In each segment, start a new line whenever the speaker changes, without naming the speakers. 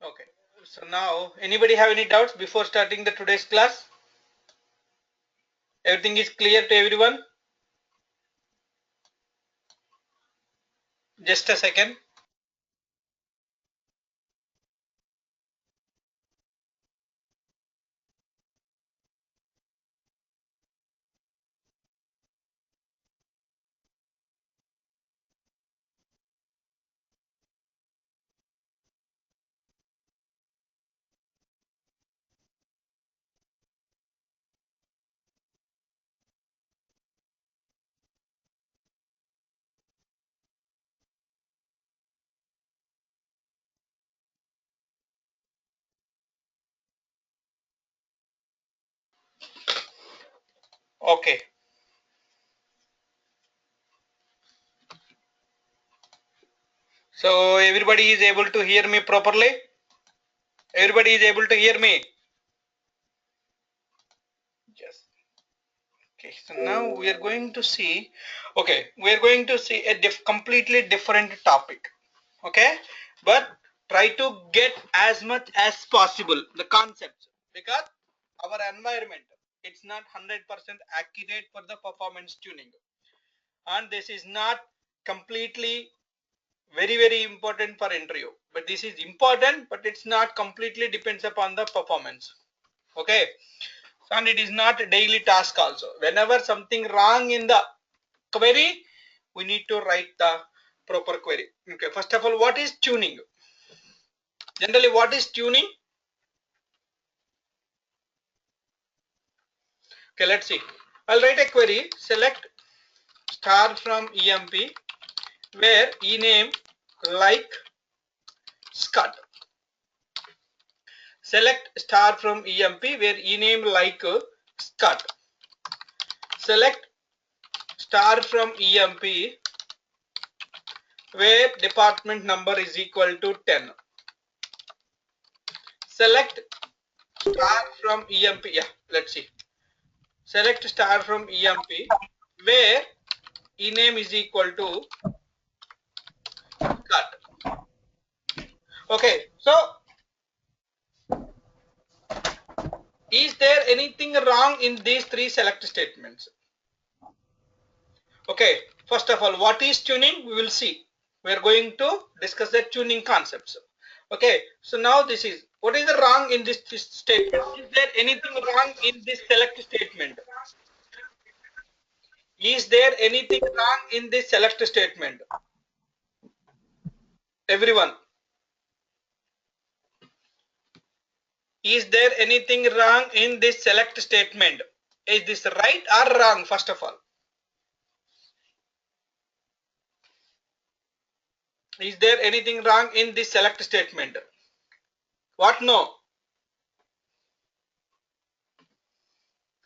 Okay, so now anybody have any doubts before starting the today's class? Everything is clear to everyone? Just a second. Okay. So everybody is able to hear me properly? Everybody is able to hear me? Yes. Okay, so now we are going to see, a completely different topic. Okay, but try to get as much as possible the concepts, because our environment, it's not 100% accurate for the performance tuning, and this is not completely very important for interview, but this is important, but it's not completely depends upon the performance. Okay, and it is not a daily task also. Whenever something wrong in the query, we need to write the proper query. Okay, first of all, what is tuning? Generally, what is tuning? Okay, let's see. I'll write a query. Select star from EMP where ename like Scott. Select star from EMP where ename like Scott. Select star from EMP where department number is equal to 10. Select star from EMP. Yeah, let's see. Select star from EMP where ename is equal to Scott. Okay, so is there anything wrong in these three select statements? Okay, first of all, what is tuning? We will see. We are going to discuss the tuning concepts. Okay, so now this is, what is the wrong in this statement? Is there anything wrong in this select statement? Is there anything wrong in this select statement? Everyone. Is there anything wrong in this select statement? Is this right or wrong, first of all? Is there anything wrong in this select statement? What no?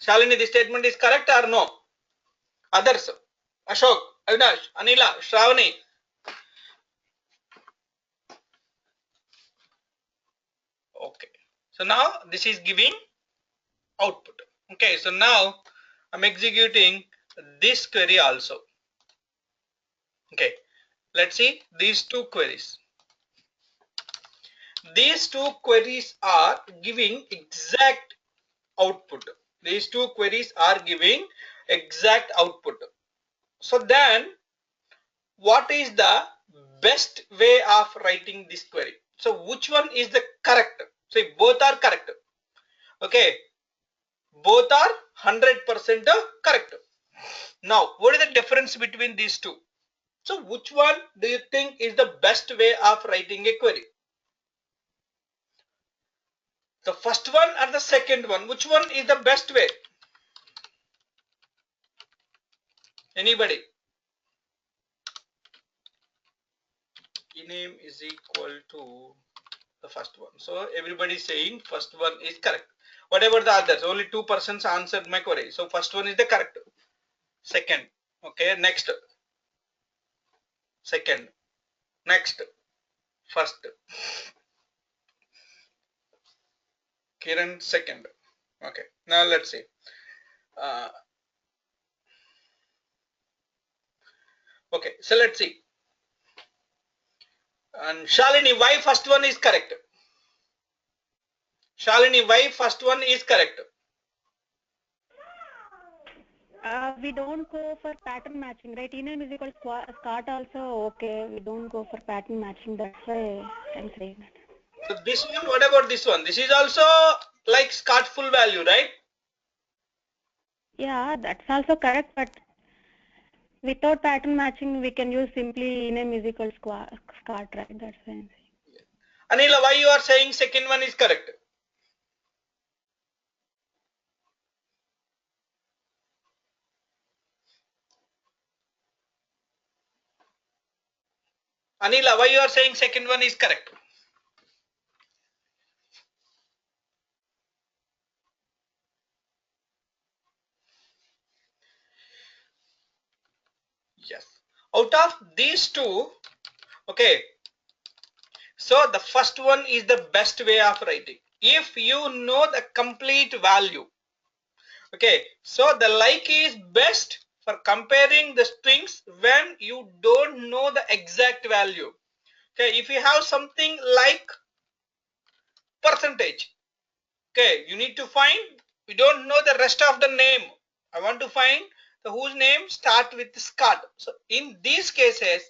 Shalini, this statement is correct or no? Others? Ashok, Avinash, Anila, Shravani. Okay. So now this is giving output. Okay. So now I'm executing this query also. Okay. Let's see these two queries. These two queries are giving exact output. These two queries are giving exact output. So then what is the best way of writing this query? So which one is the correct? So both are correct. Okay, both are 100% correct. Now what is the difference between these two? So which one do you think is the best way of writing a query? The first one or the second one? Which one is the best way? Anybody? Ename is equal to the first one. So everybody is saying first one is correct. Whatever the others, only 2 persons answered my query. So first one is the correct. Second. Okay, next. Second. Next. First. Kiran second. Okay, now let's see. Okay, so let's see. And Shalini, why first one is correct? Shalini, why first one is correct?
We don't go for pattern matching, right? Enum is equal to Scott also, okay. We don't go for pattern matching. That's why I'm saying that.
So this one, what about this one? This is also like Scott full value, right?
Yeah, that's also correct, but without pattern matching, we can use simply enum is equal to Scott, right? That's why I'm saying.
Anila, why you are saying second one is correct? Anila, why you are saying second one is correct? Yes. Out of these two, okay, so the first one is the best way of writing. If you know the complete value, okay, so the like is best for comparing the strings when you don't know the exact value. Okay, if you have something like percentage, okay, you need to find, we don't know the rest of the name. I want to find the whose name start with Scott. So in these cases,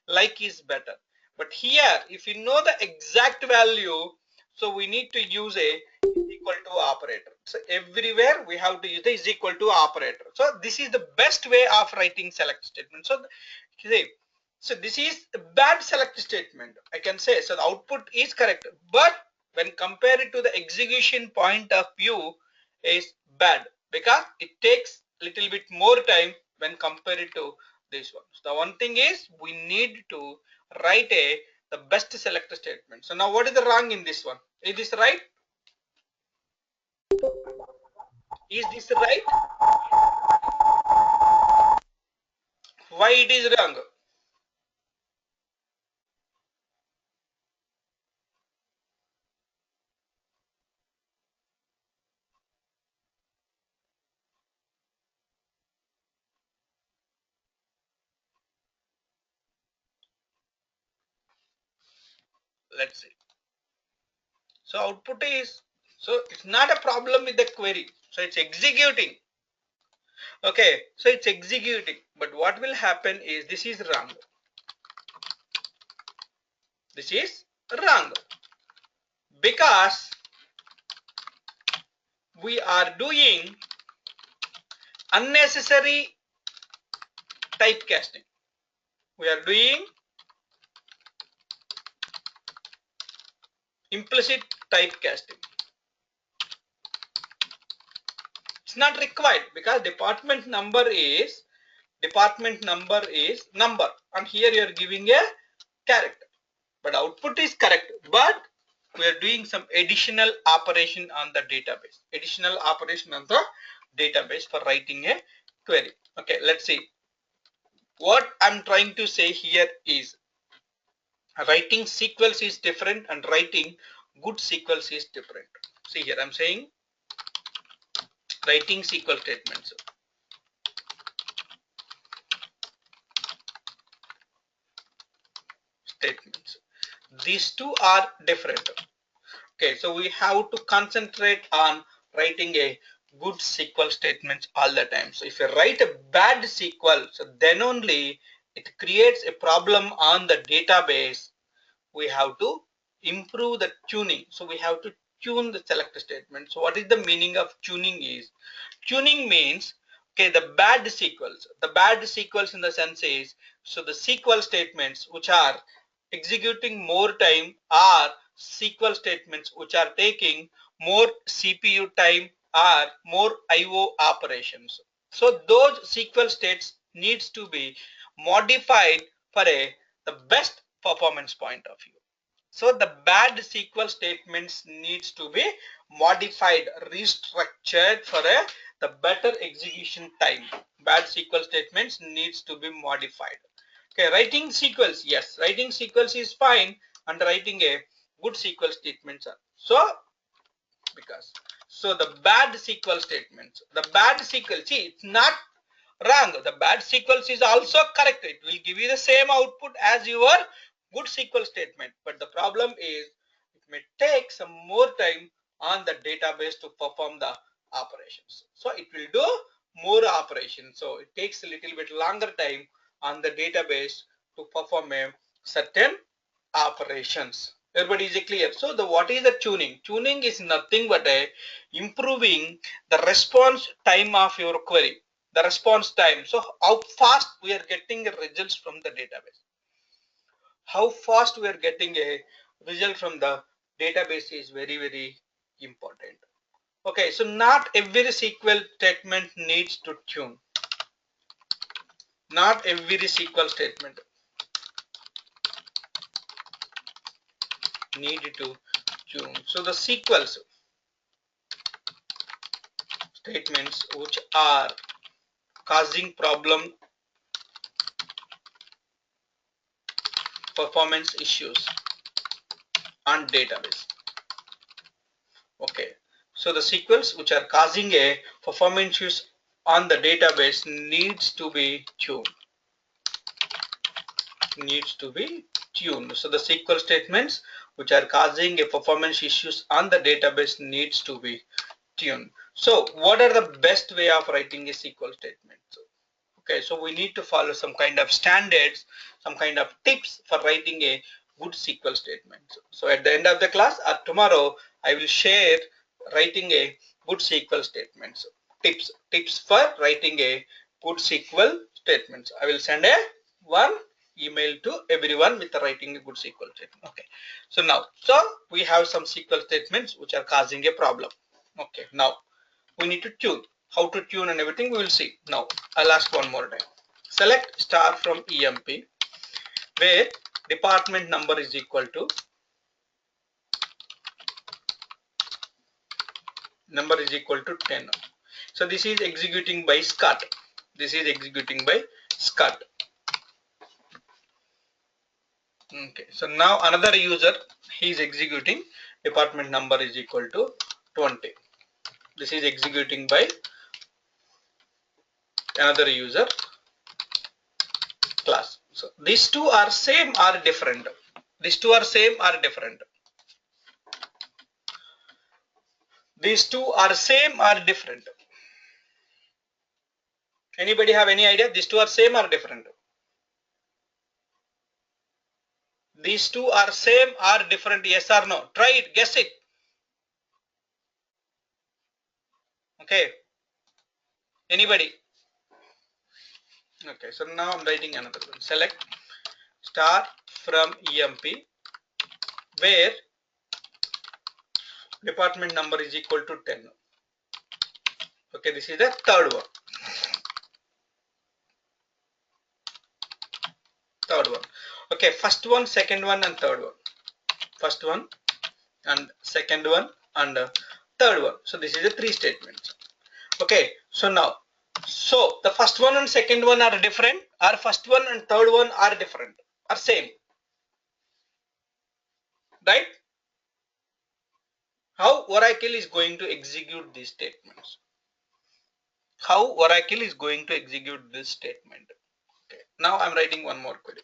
like is better. But here, if you know the exact value, so we need to use a is equal to operator. So everywhere we have to use the is equal to operator. So this is the best way of writing select statement. So see, so this is a bad select statement, I can say. So the output is correct, but when compared to the execution point of view is bad because it takes a little bit more time when compared to this one. So the one thing is we need to write the best select statement. So now what is the wrong in this one? Is this right? Is this right? Why it is wrong? Let's see. So output is, so it's not a problem with the query. So it's executing. Okay, so it's executing. But what will happen is this is wrong. This is wrong because we are doing unnecessary typecasting. We are doing implicit typecasting. It's not required because department number is number, and here you are giving a character, but output is correct, but we are doing some additional operation on the database for writing a query. Okay, let's see. What I'm trying to say here is writing sequels is different and writing good sequels is different. See here, I'm saying writing SQL statements. These two are different. Okay, so we have to concentrate on writing a good SQL statements all the time. So if you write a bad SQL, so then only it creates a problem on the database. We have to improve the tuning. So we have to tune the select statement. So what is the meaning of tuning is? Tuning means, okay, the bad sequels in the sense is, so the SQL statements which are executing more time are SQL statements which are taking more CPU time or more IO operations. So those SQL states needs to be modified for the best performance point of view. So the bad SQL statements needs to be modified, restructured for the better execution time. Bad SQL statements needs to be modified. Okay, writing SQLs, yes, writing SQLs is fine, and writing a good SQL statements are. So because so the bad SQL statements, the bad SQL, see, it's not wrong. The bad sequence is also correct. It will give you the same output as your good SQL statement. But the problem is it may take some more time on the database to perform the operations. So it will do more operations. So it takes a little bit longer time on the database to perform a certain operations. Everybody is clear? So the what is the tuning? Tuning is nothing but a improving the response time of your query. The response time. So how fast we are getting results from the database. How fast we are getting a result from the database is very important. Okay, so not every SQL statement needs to tune. Not every SQL statement need to tune. So the SQL statements which are causing problem performance issues on database. Okay, so the SQLs which are causing a performance issues on the database needs to be tuned. So the SQL statements which are causing a performance issues on the database needs to be tuned. So what are the best way of writing a SQL statement? Okay, so we need to follow some kind of standards, some kind of tips for writing a good SQL statement. So at the end of the class or tomorrow, I will share writing a good SQL statements. Tips for writing a good SQL statements. I will send a one email to everyone with writing a good SQL statement. Okay, so we have some SQL statements which are causing a problem. Okay, now we need to tune. How to tune and everything we will see. Now I'll ask one more time. Select star from EMP where department number is equal to 10. So this is executing by Scott. Okay, so now another user, he is executing department number is equal to 20. This is executing by another user class. So these two are same or different. These two are same or different. These two are same or different. Anybody have any idea? These two are same or different? These two are same or different? Yes or no? Try it. Guess it. Okay. Anybody? Okay. So now I'm writing another one. Select star from EMP where department number is equal to 10. Okay. This is the third one. Okay. First one, second one, and third one. First one and second one and third one. So this is the three statements. Okay, so now, so the first one and second one are different, or first one and third one are different, or same, right? How Oracle is going to execute these statements? How Oracle is going to execute this statement? Okay, now I'm writing one more query.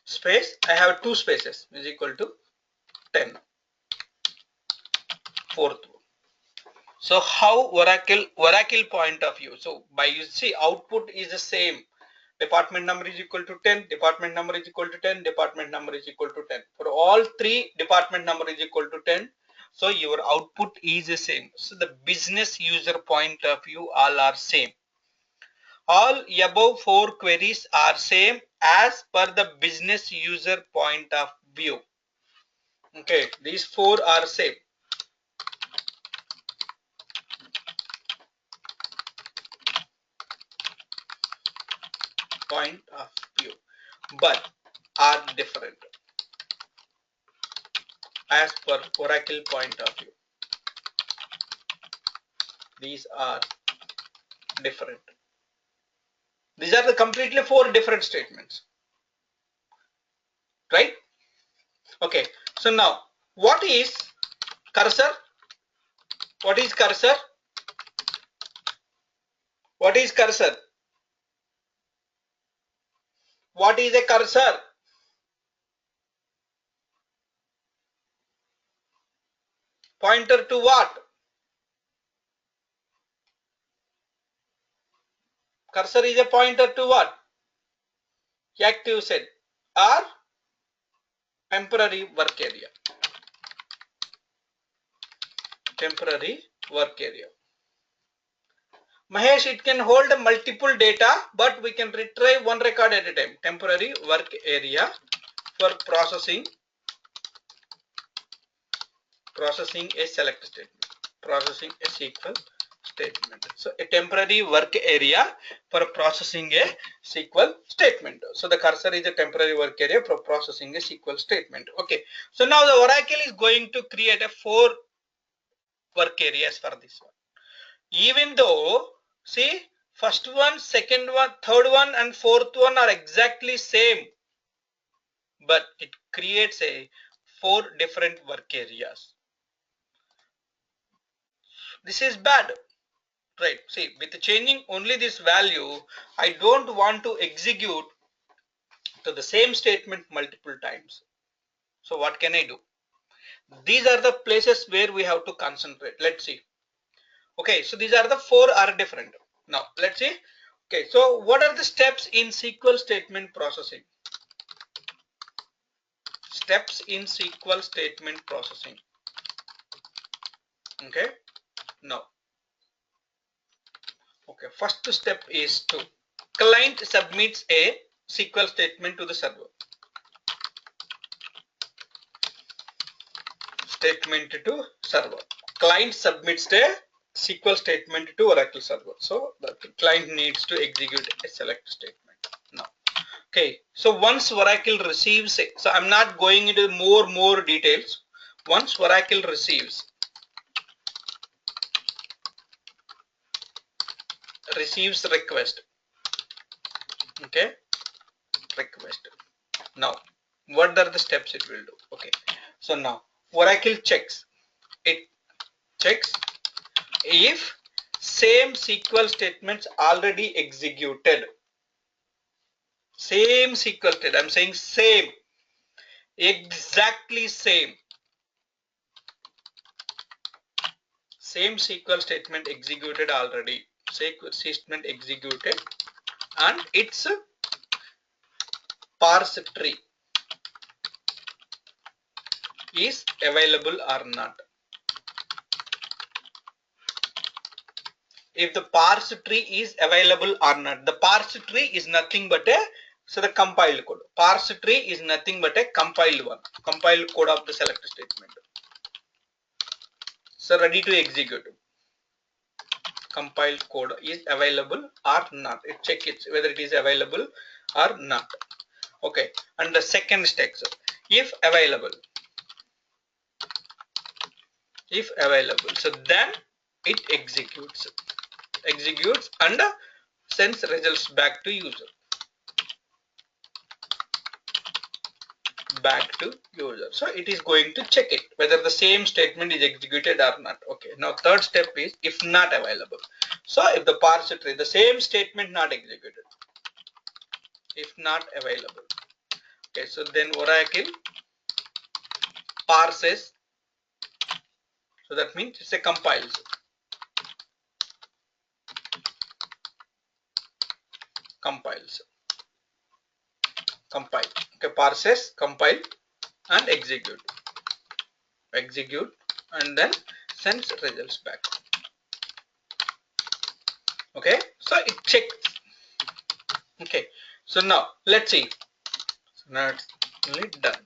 Space, I have two spaces is equal to 10. Fourth one. So how Oracle point of view? So by you see output is the same. Department number is equal to 10, department number is equal to 10, department number is equal to 10. For all three, department number is equal to 10. So your output is the same. So the business user point of view all are same. All above four queries are same as per the business user point of view. Okay, these four are same. Point of view, but are different as per Oracle point of view. These are different. These are the completely four different statements, right? Okay, so now what is cursor? What is cursor? What is cursor? What is a cursor? Pointer to what? Cursor is a pointer to what? Active set or temporary work area. Temporary work area. Mahesh, it can hold multiple data, but we can retrieve one record at a time. Temporary work area for processing a select statement, processing a SQL statement. So a temporary work area for processing a SQL statement. So the cursor is a temporary work area for processing a SQL statement. Okay. So now the Oracle is going to create a 4 work areas for this one. Even though, see, first one, second one, third one, and fourth one are exactly same, but it creates a 4 different work areas. This is bad, right? See, with changing only this value, I don't want to execute to the same statement multiple times. So what can I do? These are the places where we have to concentrate. Let's see. Okay, so these are the 4 are different. Now let's see. Okay, so what are the steps in SQL statement processing? Steps in SQL statement processing. Okay, now, okay, first step is to client submits a SQL statement to the server. Statement to server. Client submits a SQL statement to Oracle server. So the client needs to execute a select statement. Now, okay, so once Oracle receives it, so I'm not going into more details. Once Oracle receives request, okay, request. Now what are the steps it will do? Okay, so now Oracle checks, it checks if same SQL statements already executed. Same SQL state, I'm saying same, exactly same SQL statement executed already, SQL statement executed, and its parse tree is available or not. If the parse tree is available or not, the parse tree is nothing but a, so the compiled code. Parse tree is nothing but a compiled one, compiled code of the select statement. So ready to execute. Compiled code is available or not. It check it whether it is available or not. Okay, and the second step, if available, so then it executes and sends results back to user. So it is going to check it whether the same statement is executed or not. Okay, now third step is if not available. So if the parse tree, the same statement not executed, if not available. Okay, so then Oracle parses, so that means it's a compiles. Compile. Okay, parses, compile, and execute, and then sends results back. Okay, so it checks. Okay, so now let's see. So now it's done.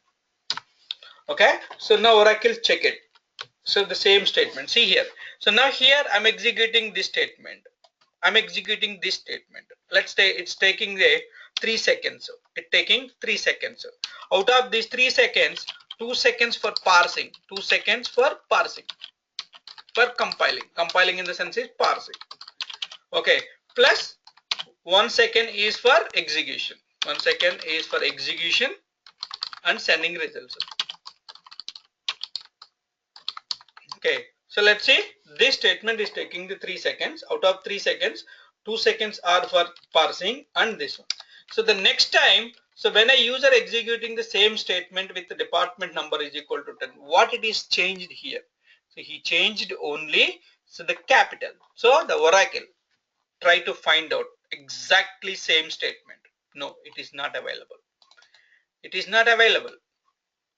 Okay, so now Oracle check it. So the same statement, see here. So now here I'm executing this statement. Let's say it's taking a 3 seconds. It's taking 3 seconds. Out of these 3 seconds, 2 seconds for parsing, 2 seconds for parsing, for compiling. Compiling in the sense is parsing. Okay, plus 1 second is for execution. 1 second is for execution and sending results. Okay, so let's see, this statement is taking the 3 seconds. Out of 3 seconds, 2 seconds are for parsing and this one. So the next time, so when a user executing the same statement with the department number is equal to 10, what it is changed here? So he changed only so the capital. So the Oracle try to find out exactly same statement. No, it is not available. It is not available.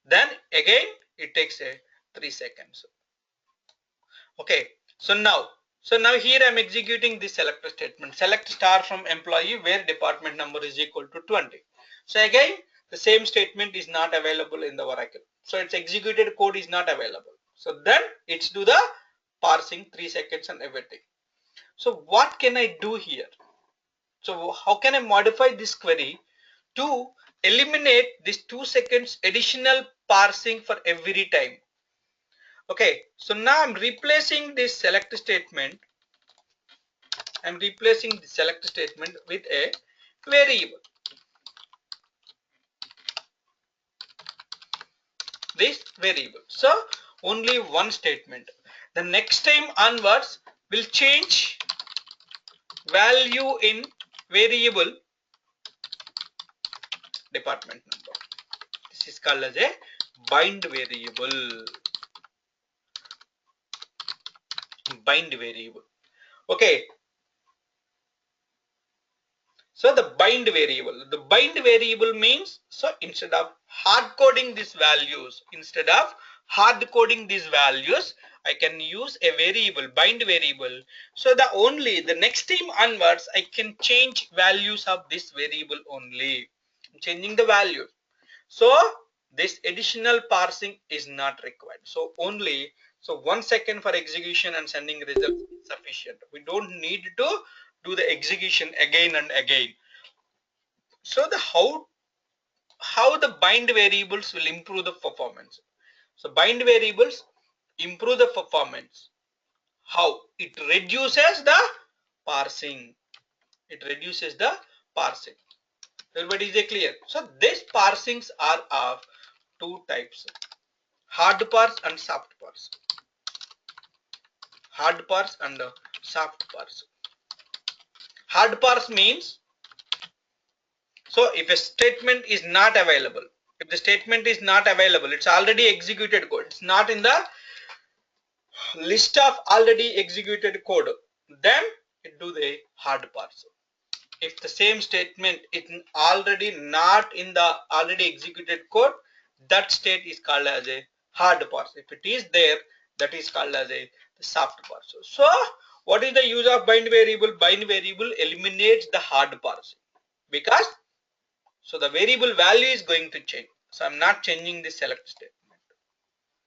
Then again it takes a 3 seconds. Okay, so now here I'm executing this selector statement. Select star from employee where department number is equal to 20. So again, the same statement is not available in the Oracle. So its executed code is not available. So then it's do the parsing 3 seconds and everything. So what can I do here? So how can I modify this query to eliminate this 2 seconds additional parsing for every time? Okay, so now I'm replacing this select statement. I'm replacing the select statement with a variable. This variable. So only one statement. The next time onwards will change value in variable department number. This is called as a bind variable. Bind variable. Okay, so the bind variable means, so instead of hard coding these values, I can use a variable, bind variable. So the next time onwards, I can change values of this variable only. I'm changing the value. So this additional parsing is not required. So 1 second for execution and sending results is sufficient. We don't need to do the execution again and again. So the how the bind variables will improve the performance. So bind variables improve the performance. How? It reduces the parsing. Everybody is clear? So these parsings are of two types: hard parse and soft parse. Hard parse and soft parse. Hard parse means, so if a statement is not available, it's already executed code, it's not in the list of already executed code, then it do the hard parse. If the same statement is already not in the already executed code, that state is called as a hard parse. If it is there, that is called as a soft parse. So what is the use of bind variable? Bind variable eliminates the hard parse, because so the variable value is going to change. So I'm not changing the select statement.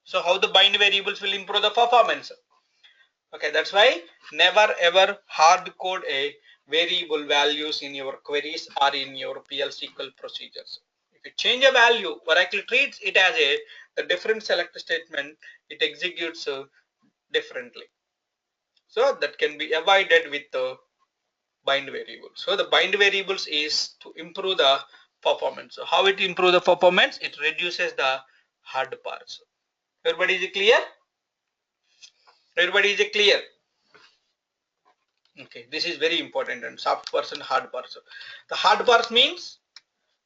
So how the bind variables will improve the performance? Okay, that's why never ever hard code a variable values in your queries or in your PL SQL procedures. If you change a value, Oracle treats it as the different select statement. It executes differently. So that can be avoided with the bind variable. So the bind variables is to improve the performance. So how it improve the performance? It reduces the hard parts. Everybody is clear? Everybody is clear? Okay, this is very important. And soft parse and hard parse. The hard parse means,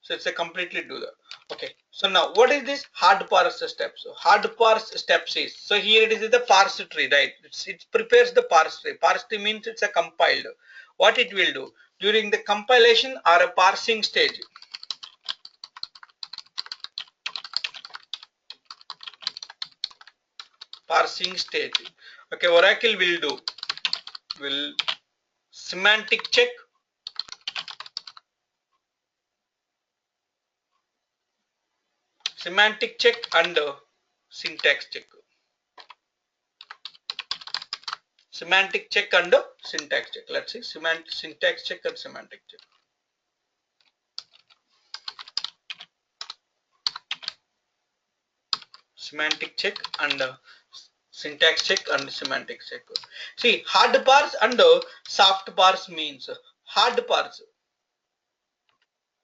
so it's a completely do that. Okay, so now what is this hard parse steps? So hard parse steps is, so here it is the parse tree, right? It prepares the parse tree. Parse tree means it's a compiled. What it will do during the compilation or a parsing stage? Parsing stage. Okay, Oracle will semantic check, and syntax check. Semantic check and syntax check. Let's see syntax check and semantic check. Semantic check and syntax check and semantic check. See, hard parse and soft parse means hard parse.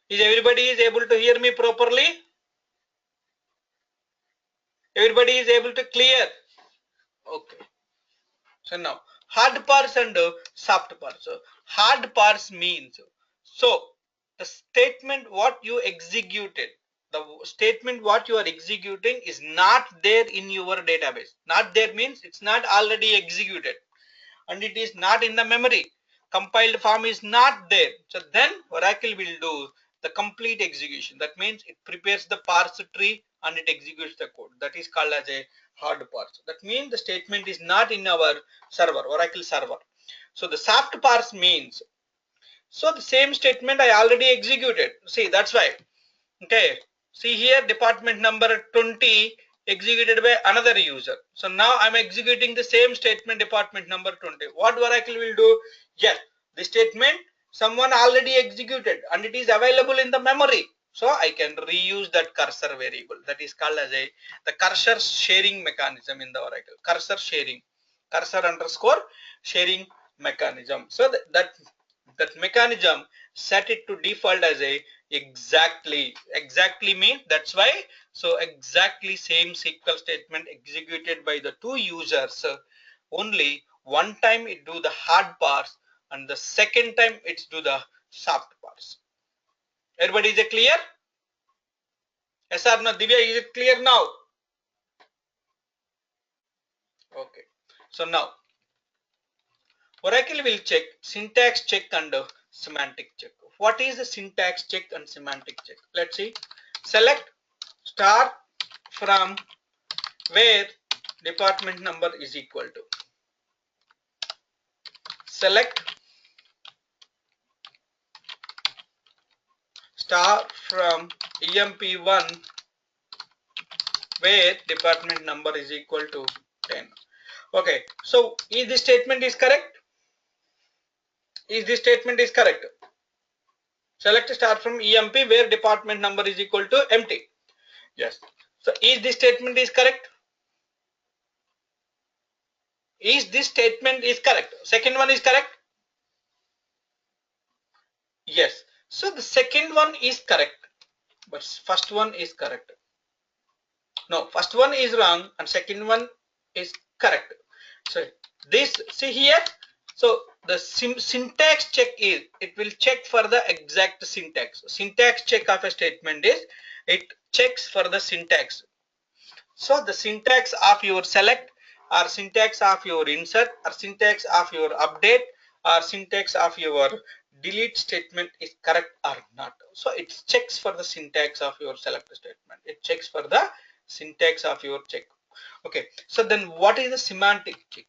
Is everybody is able to hear me properly? Everybody is able to clear? Okay. So now hard parse and soft parse. So hard parse means, so the statement what you executed, the statement what you are executing is not there in your database. Not there means it's not already executed and it is not in the memory. Compiled form is not there. So then Oracle will do the complete execution. That means it prepares the parse tree and it executes the code. That is called as a hard parse. That means the statement is not in our server, Oracle server. So the soft parse means, so the same statement I already executed. See, that's why. Okay, see here department number 20 executed by another user. So now I'm executing the same statement department number 20. What Oracle will do? Yes, the statement someone already executed and it is available in the memory. So I can reuse that cursor variable. That is called as a the cursor sharing mechanism in the Oracle. Cursor sharing, cursor underscore sharing mechanism. So that mechanism set it to default as a exactly means, that's why, so exactly same SQL statement executed by the two users, only one time it do the hard parse and the second time it's do the soft parse. Everybody, is it clear? Yes or no? Divya, is it clear now? Okay, so now Oracle will check syntax check and semantic check. What is the syntax check and semantic check? Let's see. Select star from where department number is equal to. Select star from EMP1 where department number is equal to 10. Okay, so is this statement is correct? Is this statement is correct? Select star from EMP where department number is equal to empty. Yes. So is this statement is correct? Is this statement is correct? Second one is correct? Yes. So the second one is correct, but first one is correct. No, first one is wrong and second one is correct. So this, see here, so the syntax check is, it will check for the exact syntax. Syntax check of a statement is, it checks for the syntax. So the syntax of your select or syntax of your insert or syntax of your update or syntax of your delete statement is correct or not. So it checks for the syntax of your select statement. It checks for the syntax of your check. Okay, so then what is the semantic check?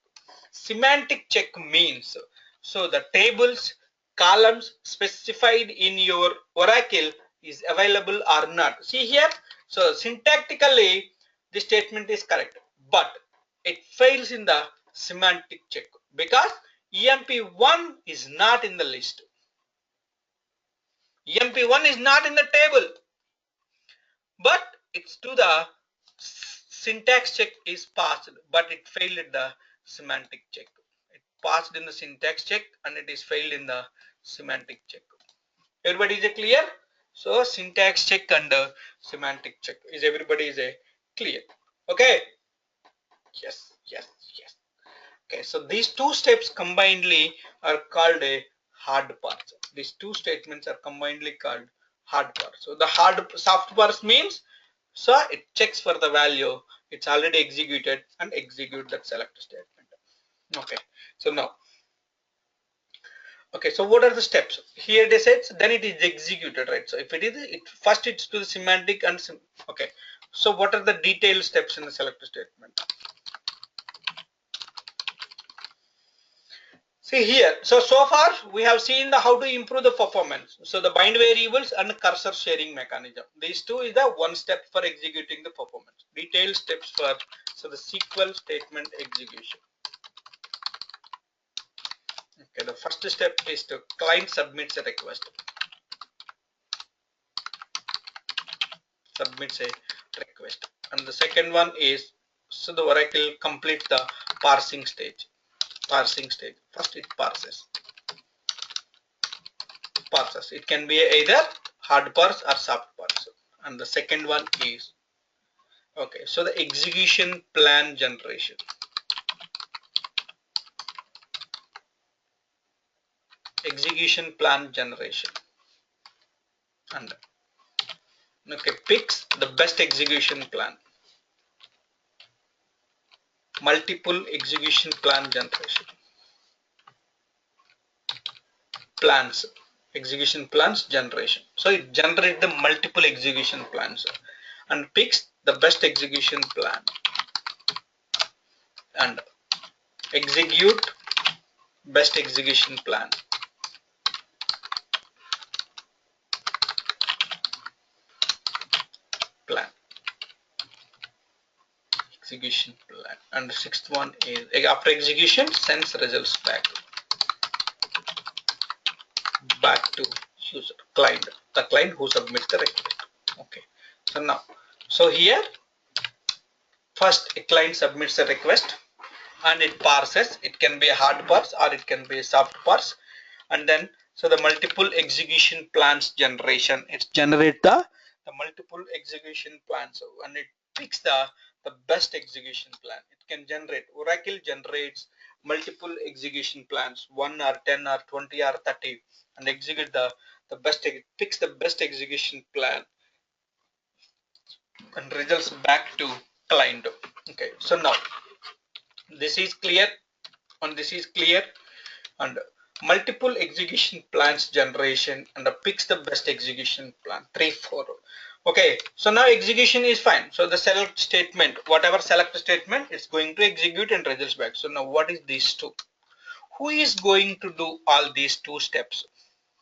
Semantic check means, so the tables, columns specified in your Oracle is available or not. See here, so syntactically the statement is correct, but it fails in the semantic check because EMP1 is not in the list. EMP1 is not in the table, but it's to the syntax check is passed, but it failed in the semantic check. It passed in the syntax check and it is failed in the semantic check. Everybody is clear? So syntax check and semantic check is, everybody is clear? Okay. Yes, yes, yes. Okay, so these two steps combinedly are called a hard parse. These two statements are combinedly called hard parse. So the soft parse means, so it checks for the value, it's already executed and execute that select statement. Okay, so now, okay, so what are the steps? Here it says then it is executed, right? So if it is, first it's to the semantic and okay. So what are the detailed steps in the select statement? See here, so far we have seen the how to improve the performance. So the bind variables and cursor sharing mechanism. These two is the one step for executing the performance. Detailed steps for, so the SQL statement execution. Okay, the first step is to client submits a request. Submits a request. And the second one is, so the Oracle complete the parsing stage. Parsing stage. First it parses. It can be either hard parse or soft parse. And the second one is, okay, so the execution plan generation. execution plan generation, and okay, picks the best execution plan, multiple execution plan generation, plans, execution plans generation. So it generates the multiple execution plans and picks the best execution plan and execute best execution plan. Plan execution plan, and the sixth one is after execution sends results back to user client, the client who submits the request. Okay, so now, so here first a client submits a request and it parses. It can be a hard parse or it can be a soft parse, and then so the multiple execution plans generation, it generates the multiple execution plans and it picks the best execution plan. It can generate, Oracle generates multiple execution plans, 1 or 10 or 20 or 30, and execute the best, picks the best execution plan and results back to client. Okay, so now this is clear, and this is clear, and multiple execution plans generation and picks the best execution plan, 3 4. Okay, so now execution is fine. So the select statement, whatever select statement, it's going to execute and results back. So now what is these two? Who is going to do all these two steps?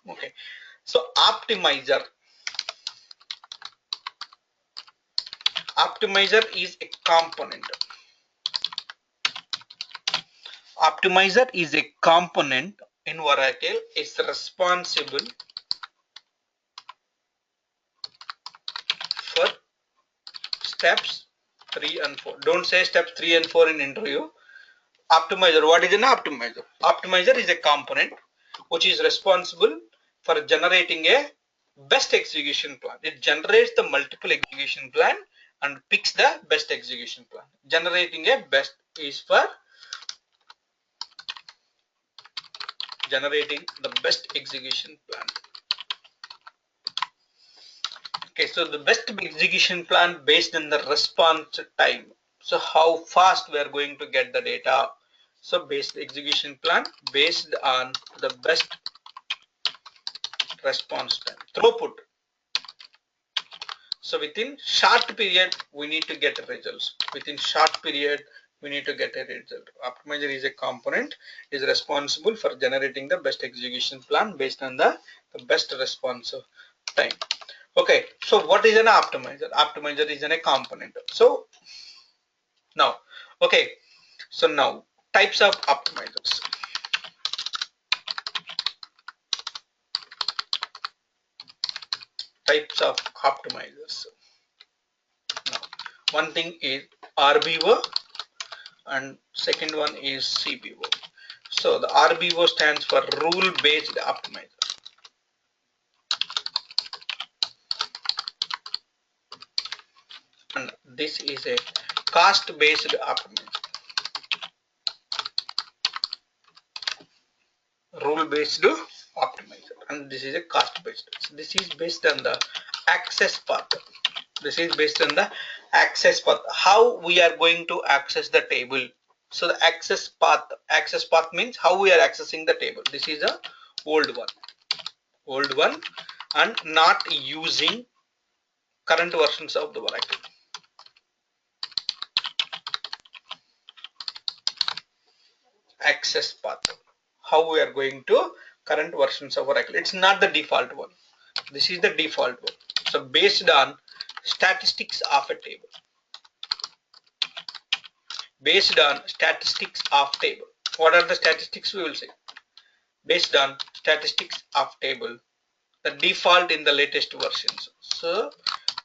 Okay, so optimizer is a component. Optimizer is a component in Oracle. It's responsible for steps 3 and 4. Don't say steps 3 and 4 in interview. Optimizer, what is an optimizer? Optimizer is a component which is responsible for generating a best execution plan. It generates the multiple execution plan and picks the best execution plan. Generating a best is for generating the best execution plan. Okay, so the best execution plan based on the response time. So how fast we are going to get the data. So based execution plan based on the best response time, throughput. So within short period we need to get results. Within short period we need to get a result. Optimizer is a component, is responsible for generating the best execution plan based on the best response time. Okay, so what is an optimizer? Optimizer is a component. So now, okay, so now types of optimizers. Types of optimizers. Now, one thing is RBO and second one is CBO. So the RBO stands for rule based optimizer. And this is a cost based optimizer. Rule based optimizer, and this is a cost based. So this is based on the access path. This is based on the access path, how we are going to access the table. So the access path means how we are accessing the table. This is a old one and not using current versions of the Oracle. Access path, how we are going to current versions of Oracle. It's not the default one. This is the default one. So based on statistics of a table. Based on statistics of table. What are the statistics we will say? Based on statistics of table, the default in the latest versions. So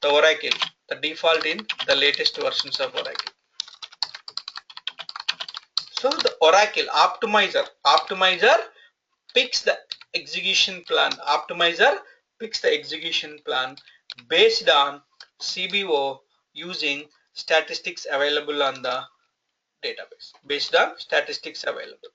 the Oracle, the default in the latest versions of Oracle. So the Oracle optimizer picks the execution plan. Optimizer picks the execution plan based on CBO using statistics available on the database. Based on statistics available.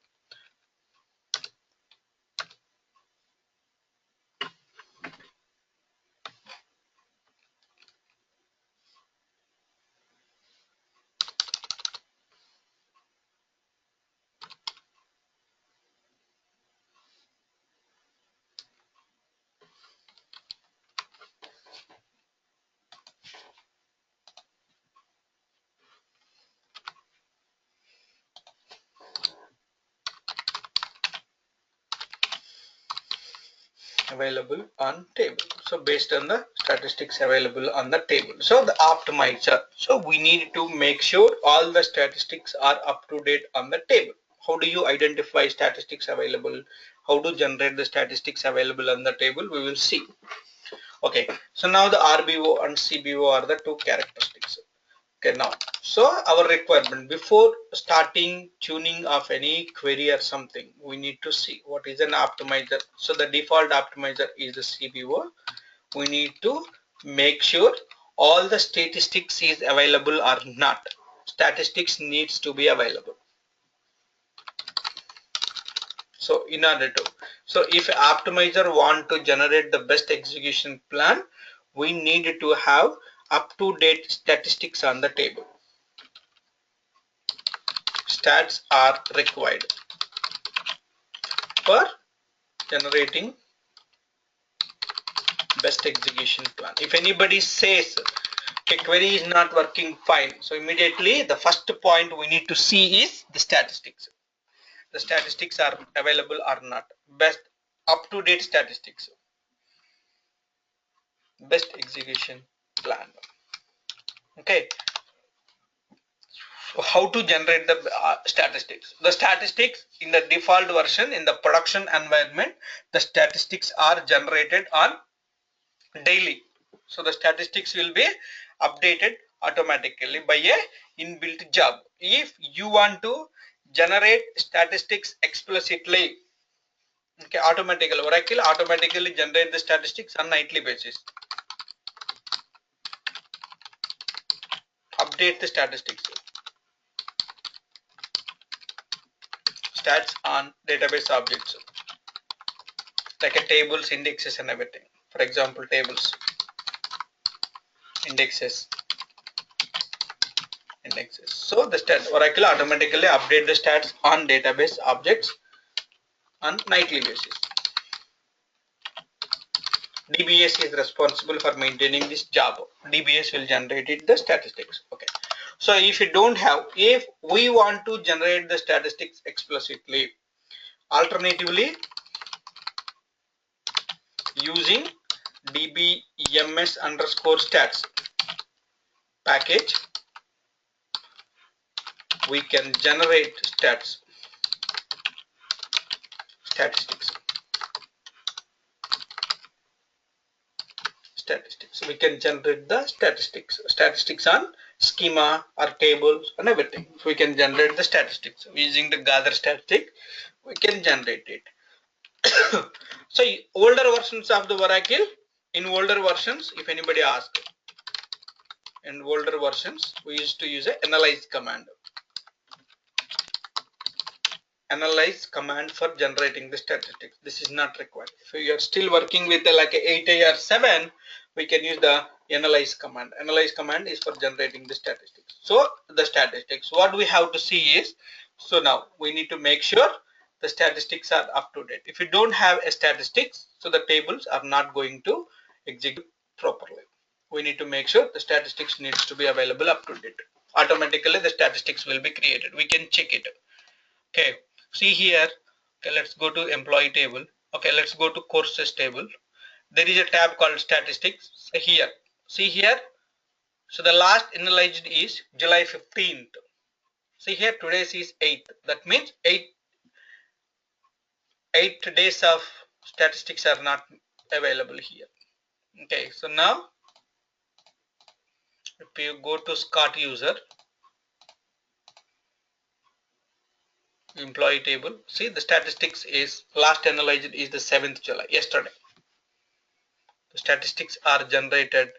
available on table. So based on the statistics available on the table. So the optimizer. So we need to make sure all the statistics are up to date on the table. How do you identify statistics available? How to generate the statistics available on the table? We will see. Okay. So now the RBO and CBO are the two characteristics. Okay, now, so our requirement before starting tuning of any query or something, we need to see what is an optimizer. So the default optimizer is the CBO. We need to make sure all the statistics is available or not. Statistics needs to be available. So in order to, so if optimizer want to generate the best execution plan, we need to have up-to-date statistics on the table. Stats are required for generating best execution plan. If anybody says a query is not working fine, so immediately the first point we need to see is the statistics. The statistics are available or not. Best up-to-date statistics. Best execution plan. Okay. So how to generate the statistics? The statistics in the default version in the production environment, the statistics are generated on daily. So the statistics will be updated automatically by a inbuilt job. If you want to generate statistics explicitly, okay, automatically Oracle automatically generate the statistics on nightly basis. Update the statistics. Stats on database objects like a tables, indexes and everything. For example, tables, indexes. So the Oracle automatically update the stats on database objects on nightly basis. DBS is responsible for maintaining this job. DBS will generate the statistics. Okay. So if you don't have, if we want to generate the statistics explicitly, alternatively using dbms underscore stats package, we can generate statistics. We can generate the statistics on schema or tables and everything. So we can generate the statistics using the gather statistic. We can generate it. So older versions of the Oracle, in older versions, if anybody asks, in older versions we used to use a analyze command. Analyze command for generating the statistics. This is not required. If you are still working with like a 8 or 7, we can use the analyze command. Analyze command is for generating the statistics. So the statistics, what we have to see is, so now we need to make sure the statistics are up to date. If you don't have a statistics, so the tables are not going to execute properly. We need to make sure the statistics needs to be available up to date. Automatically the statistics will be created. We can check it. Okay, see here. Okay, let's go to employee table. Okay, let's go to courses table. There is a tab called statistics. So here, see here. So the last analyzed is July 15th. See here, today's is 8th. That means 8 days of statistics are not available here. Okay, so now if you go to Scott user, employee table, see the statistics is last analyzed is the 7th July, yesterday. The statistics are generated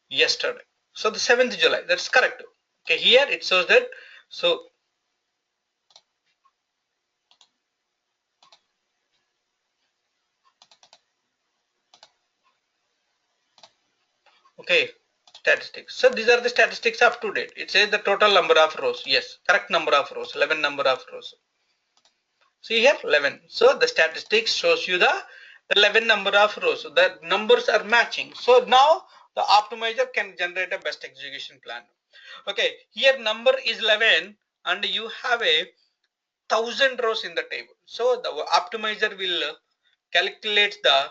yesterday. So the 7th July, that's correct. Okay, here it shows that, so okay, statistics. So these are the statistics up to date. It says the total number of rows. Yes, correct number of rows, 11 number of rows. See here, 11. So the statistics shows you the 11 number of rows. So the numbers are matching. So now the optimizer can generate a best execution plan. Okay, here number is 11 and you have a 1000 rows in the table. So the optimizer will calculate the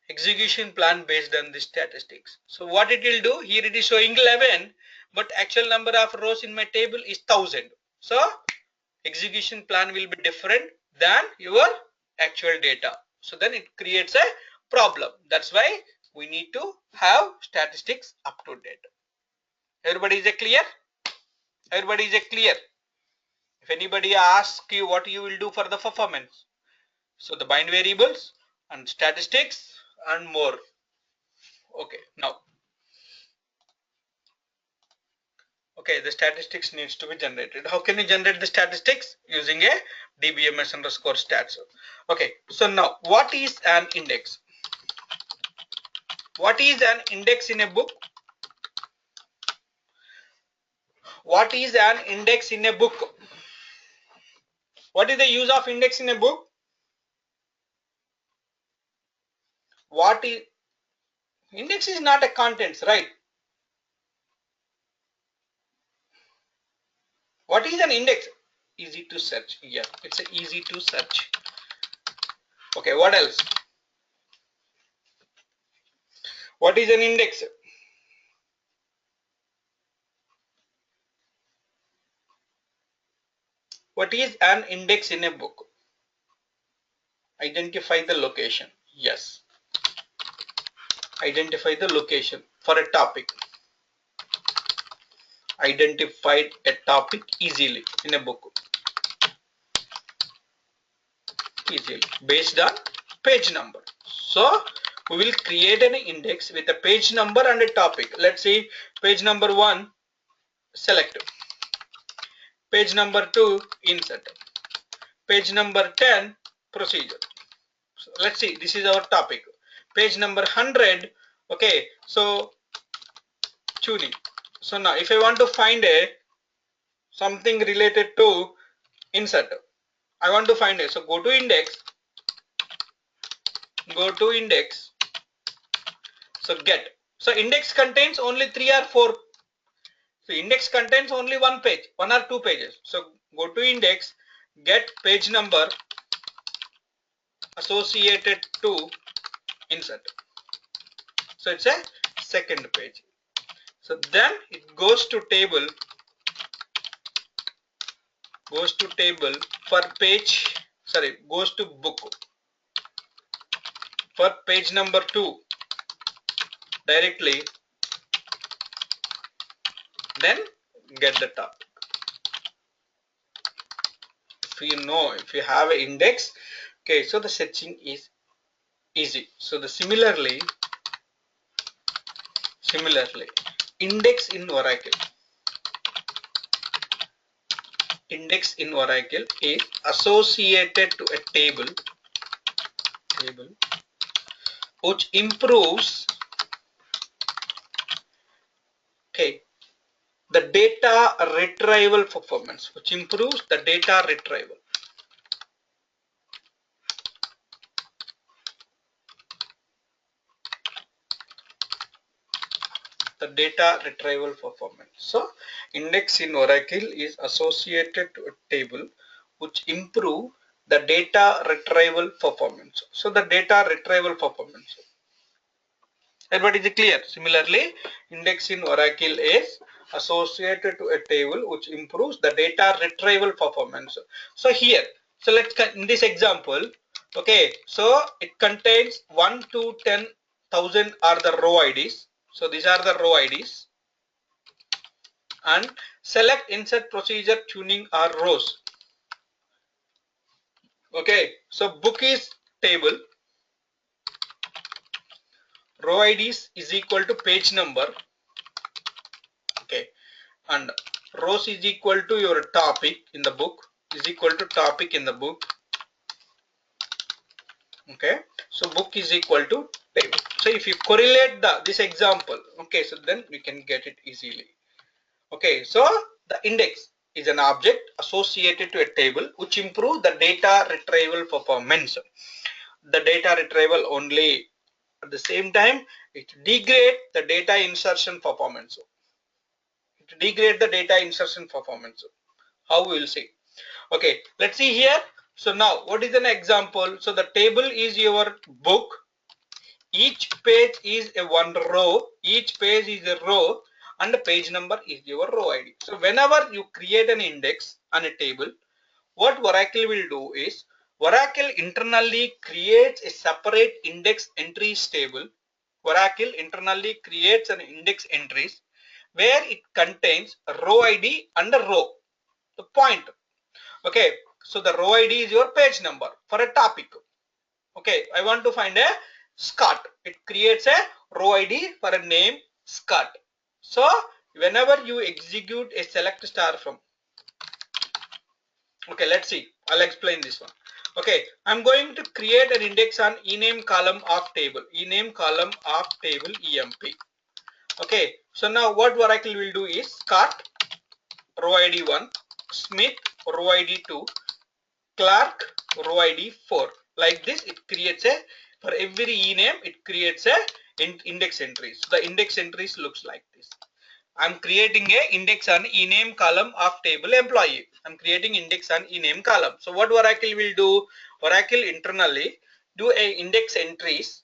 execution plan based on the statistics. So what it will do, here it is showing 11, but actual number of rows in my table is 1000. So execution plan will be different than your actual data. So then it creates a problem. That's why we need to have statistics up to date. Everybody is clear? Everybody is clear? If anybody asks you what you will do for the performance, so the bind variables and statistics and more. Okay, now, okay, the statistics needs to be generated. How can you generate the statistics? Using a dbms underscore stats. Okay, so now what is an index? What is an index in a book? What is an index in a book? What is the use of index in a book? What is index is not a contents, right? What is an index? Easy to search. Yeah, it's a easy to search. Okay, what else? What is an index? What is an index in a book? Identify the location. Yes. Identify the location for a topic. Identified a topic easily in a book. Easily based on page number. So we will create an index with a page number and a topic. Let's see, page number 1, select. Page number 2, insert. Page number 10, procedure. So let's see, this is our topic. Page number 100, okay, so tuning. So now if I want to find a something related to insert, I want to find it. So go to index, so get. So index contains only 3 or 4. So index contains only one page, 1 or 2 pages. So go to index, get page number associated to insert. So it's a second page. So then it goes to table for page, sorry, goes to book for page number 2 directly, then get the topic. If you have an index, okay, so the searching is easy. So the similarly index in Oracle is associated to a table which improves, okay, the data retrieval performance, which improves the data retrieval. The data retrieval performance. So index in Oracle is associated to a table which improve the data retrieval performance. So the data retrieval performance. Everybody is clear? Similarly, index in Oracle is associated to a table which improves the data retrieval performance. So here, so let's in this example, okay, so it contains 1 to 10,000 are the row IDs. So these are the row IDs, and select insert procedure tuning or rows. Okay, so book is table, row IDs is equal to page number, okay, and rows is equal to your topic in the book, is equal to topic in the book, okay. So book is equal to table. So if you correlate this example, okay, so then we can get it easily. Okay, so the index is an object associated to a table which improves the data retrieval performance. The data retrieval only, at the same time it degrade the data insertion performance. How we will see? Okay, let's see here. So now what is an example? So the table is your book, each page is a one row, each page is a row, and the page number is your row ID. So whenever you create an index on a table, what Oracle will do is, Oracle internally creates a separate index entries table. Oracle internally creates an index entries where it contains a row ID and a row, the point. Okay, so the row ID is your page number for a topic. Okay, I want to find a Scott. It creates a row ID for a name Scott. So whenever you execute a select star from, okay, let's see, I'll explain this one. Okay, I'm going to create an index on ename column of table, ename column of table emp. Okay, so now what Oracle will do is Scott row ID 1, Smith row ID 2, Clark row ID 4. Like this, it creates a, for every ename, it creates a index entries. So the index entries looks like this. I'm creating a index on ename column of table employee. I'm creating index on ename column. So what Oracle will do? Oracle internally do a index entries.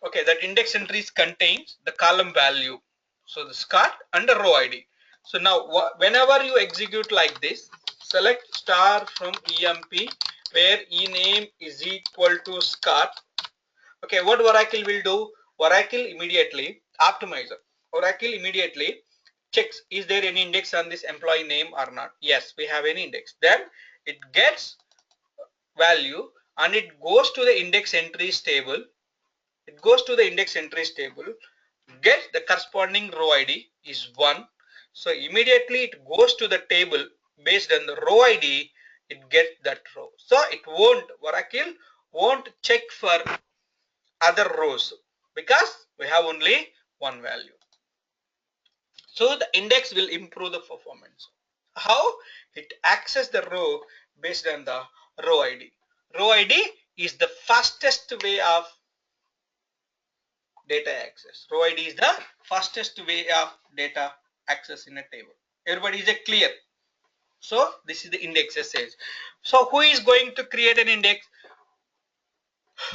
Okay, that index entries contains the column value. So the Scott and the row ID. So now whenever you execute like this, select star from emp where ename is equal to Scott. Okay, what Oracle will do? Oracle immediately optimizer. Oracle immediately checks, is there any index on this employee name or not? Yes, we have any index. Then it gets value and it goes to the index entries table. It goes to the index entries table, get the corresponding row ID is 1. So immediately it goes to the table based on the row ID, it gets that row. So it won't, Oracle won't check for other rows because we have only one value. So the index will improve the performance. How? It access the row based on the row ID. Row ID is the fastest way of data access. Row ID is the fastest way of data access in a table. Everybody is clear? So this is the index says. So who is going to create an index?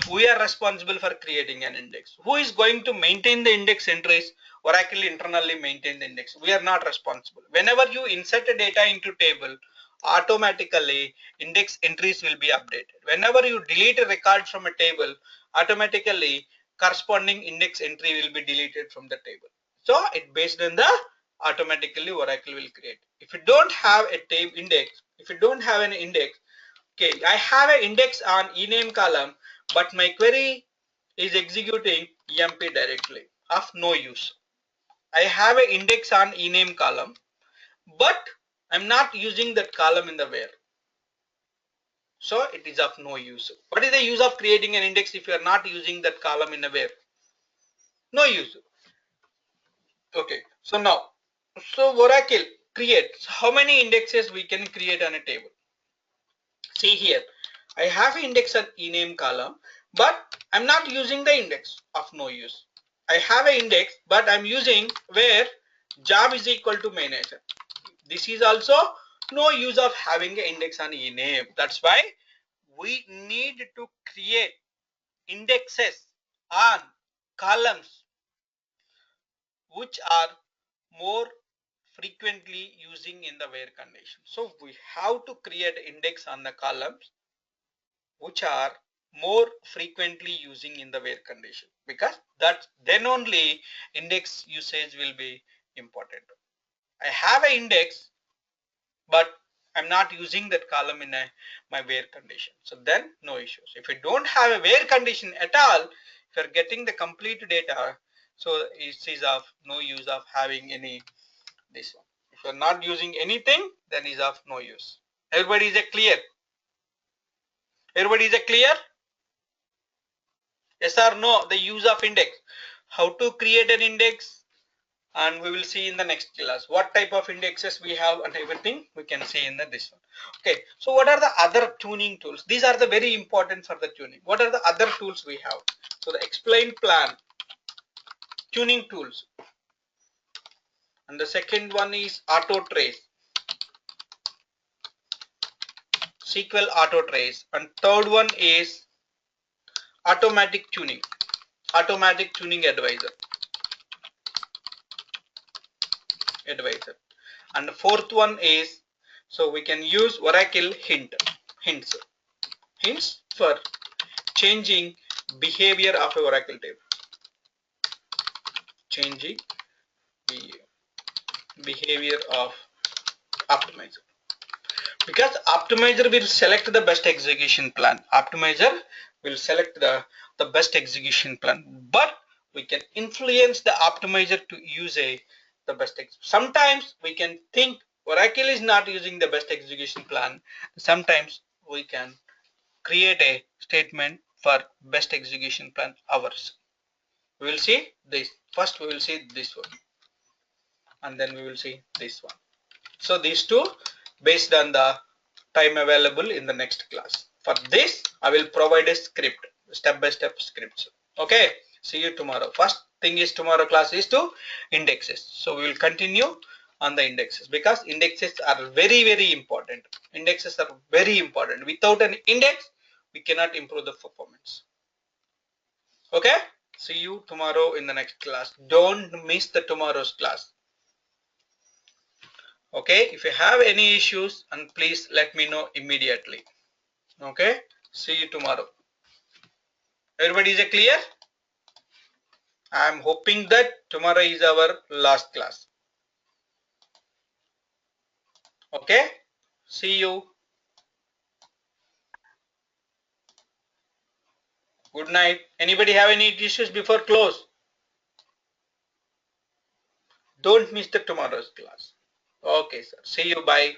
We are responsible for creating an index. Who is going to maintain the index entries? Oracle internally maintain the index. We are not responsible. Whenever you insert a data into table, automatically index entries will be updated. Whenever you delete a record from a table, automatically corresponding index entry will be deleted from the table. So it based on the automatically Oracle will create. If you don't have a table index, if you don't have an index, okay, I have an index on ename column, but my query is executing emp directly of no use. I have an index on ename column, but I'm not using that column in the where. So it is of no use. What is the use of creating an index if you are not using that column in a where? No use. Okay, so now, so Oracle creates how many indexes we can create on a table. See here, I have an index on ename column, but I'm not using the index of no use. I have an index, but I'm using where job is equal to manager. This is also no use of having an index on ename. That's why we need to create indexes on columns which are more frequently using in the where condition. So we have to create index on the columns which are more frequently using in the where condition, because that then only index usage will be important. I have an index, but I'm not using that column in my where condition, so then no issues. If you don't have a where condition at all, if you're getting the complete data, so it is of no use of having any this one. If you're not using anything, then is of no use. Everybody is clear? Everybody is clear? Yes or no? The use of index, how to create an index, and we will see in the next class what type of indexes we have and everything we can see in this one. Okay, so what are the other tuning tools? These are the very important for the tuning. What are the other tools we have? So the explain plan, tuning tools, and the second one is auto trace, SQL auto trace, and third one is automatic tuning. automatic tuning advisor. And the fourth one is, so we can use Oracle hints for changing behavior of a Oracle table. Changing the behavior of optimizer. Because optimizer will select the best execution plan. Optimizer will select the best execution plan. But we can influence the optimizer to use the best. Sometimes we can think Oracle is not using the best execution plan. Sometimes we can create a statement for best execution plan ours. We will see this. First we will see this one, and then we will see this one. So these two based on the time available in the next class. For this I will provide a script, step-by-step scripts. Okay, see you tomorrow. First thing is tomorrow class is to indexes. So we will continue on the indexes because indexes are very important. Indexes are very important. Without an index we cannot improve the performance. Okay, see you tomorrow in the next class. Don't miss the tomorrow's class. Okay, if you have any issues, and please let me know immediately. Okay, see you tomorrow. Everybody is clear? I am hoping that tomorrow is our last class. Okay, see you. Good night. Anybody have any issues before close? Don't miss the tomorrow's class. Okay, sir. See you. Bye.